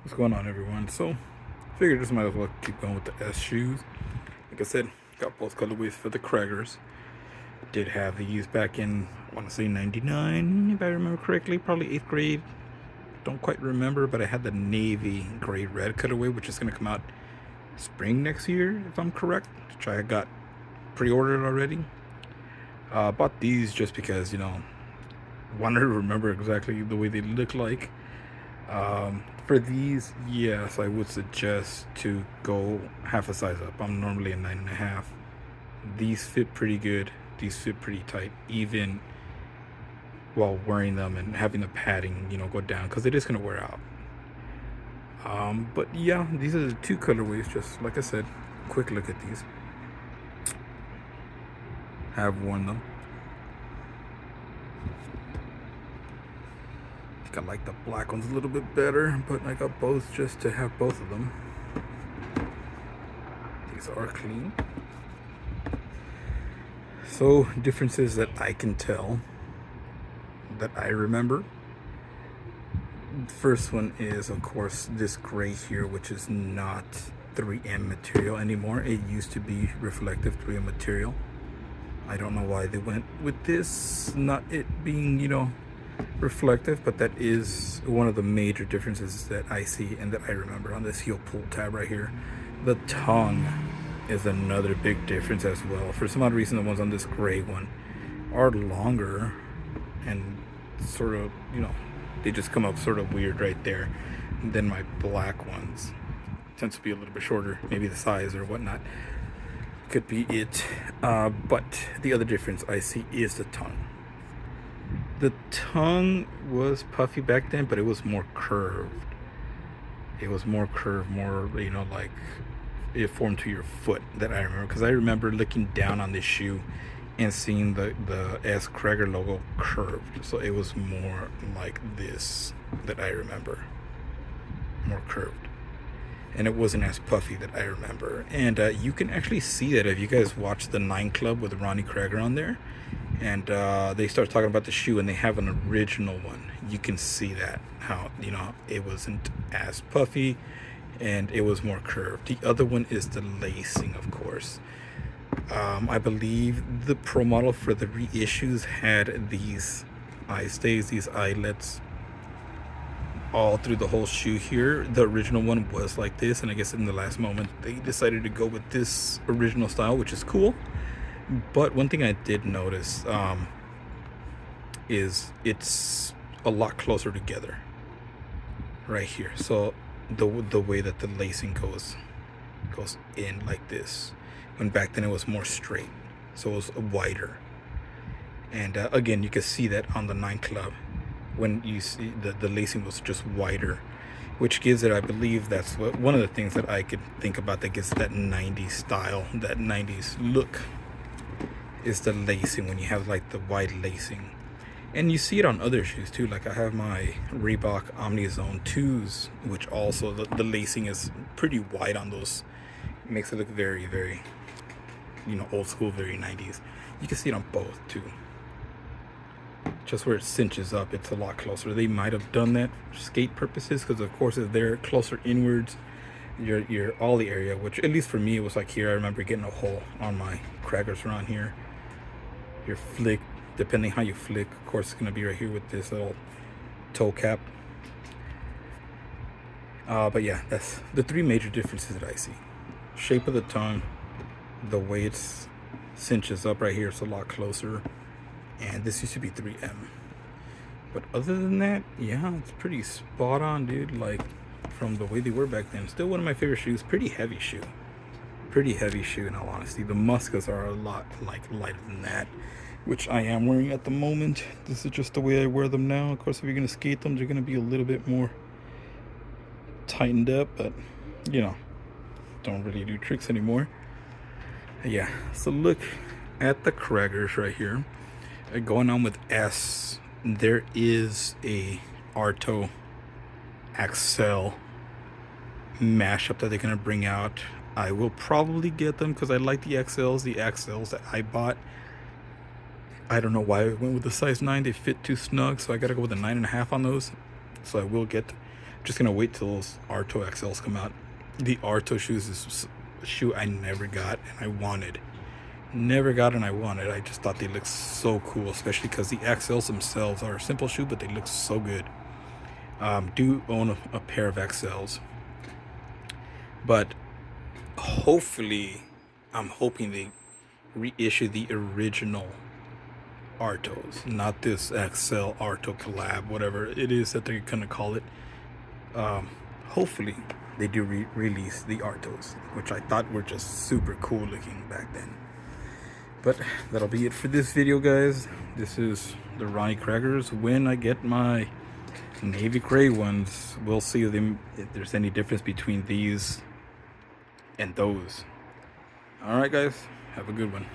What's going on, everyone? So, figured just might as well keep going with the S shoes. Like I said, got both colorways for the Craggers. Did have these back in, I want to say 99, if I remember correctly, probably 8th grade. Don't quite remember, but I had the navy gray red colorway, which is going to come out spring next year, if I'm correct, which I got pre ordered already. Bought these just because, wanted to remember exactly the way they look like. For these, yes, I would suggest to go half a size up. I'm normally a 9.5. These fit pretty good. These fit pretty tight, even while wearing them and having the padding, go down because it is gonna wear out. But yeah, these are the two colorways. Just like I said, quick look at these. Have worn them. I think I like the black ones a little bit better, but I got both just to have both of them. These are clean. So, differences that I can tell, that I remember. The first one is, of course, this gray here, which is not 3M material anymore. It used to be reflective 3M material. I don't know why they went with this, not it being, reflective, but that is one of the major differences that I see and that I remember on this heel pull tab right here. The tongue is another big difference as well. For some odd reason, the ones on this gray one are longer and sort of, they just come up sort of weird right there. And then my black ones tends to be a little bit shorter, maybe the size or whatnot. Could be it. But the other difference I see is the tongue. The tongue was puffy back then, but it was more curved. It was more curved, more, like it formed to your foot that I remember. Because I remember looking down on this shoe and seeing the S Cragger logo curved. So it was more like this that I remember. More curved. And it wasn't as puffy that I remember. And you can actually see that if you guys watch the 9 Club with Ronnie Cragger on there. And they start talking about the shoe and they have an original one. You can see that, how, it wasn't as puffy and it was more curved. The other one is the lacing, of course. I believe the pro model for the reissues had these eye stays, these eyelets all through the whole shoe here. The original one was like this, and I guess in the last moment they decided to go with this original style, which is cool. But one thing I did notice is it's a lot closer together right here. So the way that the lacing goes in like this, when back then it was more straight, so it was wider. And again, you can see that on the 9 Club when you see the lacing was just wider, which gives it, I believe that's one of the things that I could think about that gives that 90s style, that 90s look, is the lacing, when you have like the wide lacing. And you see it on other shoes too. Like I have my Reebok Omnizone 2s, which also the lacing is pretty wide on those. It makes it look very, very, old school, very 90s. You can see it on both too. Just where it cinches up, it's a lot closer. They might have done that for skate purposes, because of course if they're closer inwards, your ollie area, which at least for me it was like here. I remember getting a hole on my Craggers around here. Your flick, depending how you flick, of course, it's gonna be right here with this little toe cap. But yeah, that's the three major differences that I see. Shape of the tongue, the way it cinches up right here, it's a lot closer, and this used to be 3M. But other than that, yeah, it's pretty spot on, dude. Like from the way they were back then. Still one of my favorite shoes. Pretty heavy shoe. Pretty heavy shoe, in all honesty. The Muscas are a lot lighter than that, which I am wearing at the moment. This is just the way I wear them now. Of course, if you're gonna skate them, they're gonna be a little bit more tightened up, but don't really do tricks anymore. Yeah, so look at the Craggers right here. Going on with S, there is a Arto Axel mashup that they're gonna bring out. I will probably get them because I like the XLs. The XLs that I bought, I don't know why I went with the size 9. They fit too snug, so I gotta go with a 9.5 on those. So I will get Just gonna wait till those Arto XLs come out. The Arto shoes is a shoe I never got and I wanted. Never got and I wanted. I just thought they looked so cool, especially because the XLs themselves are a simple shoe, but they look so good. Do own a pair of XLs, but hopefully, I'm hoping they reissue the original Artos, not this XL Arto collab, whatever it is that they're gonna call it. Hopefully they do release the Artos, which I thought were just super cool looking back then. But that'll be it for this video, guys. This is the Ronnie Crackers. When I get my navy gray ones, we'll see if there's any difference between these and those. Alright guys, have a good one.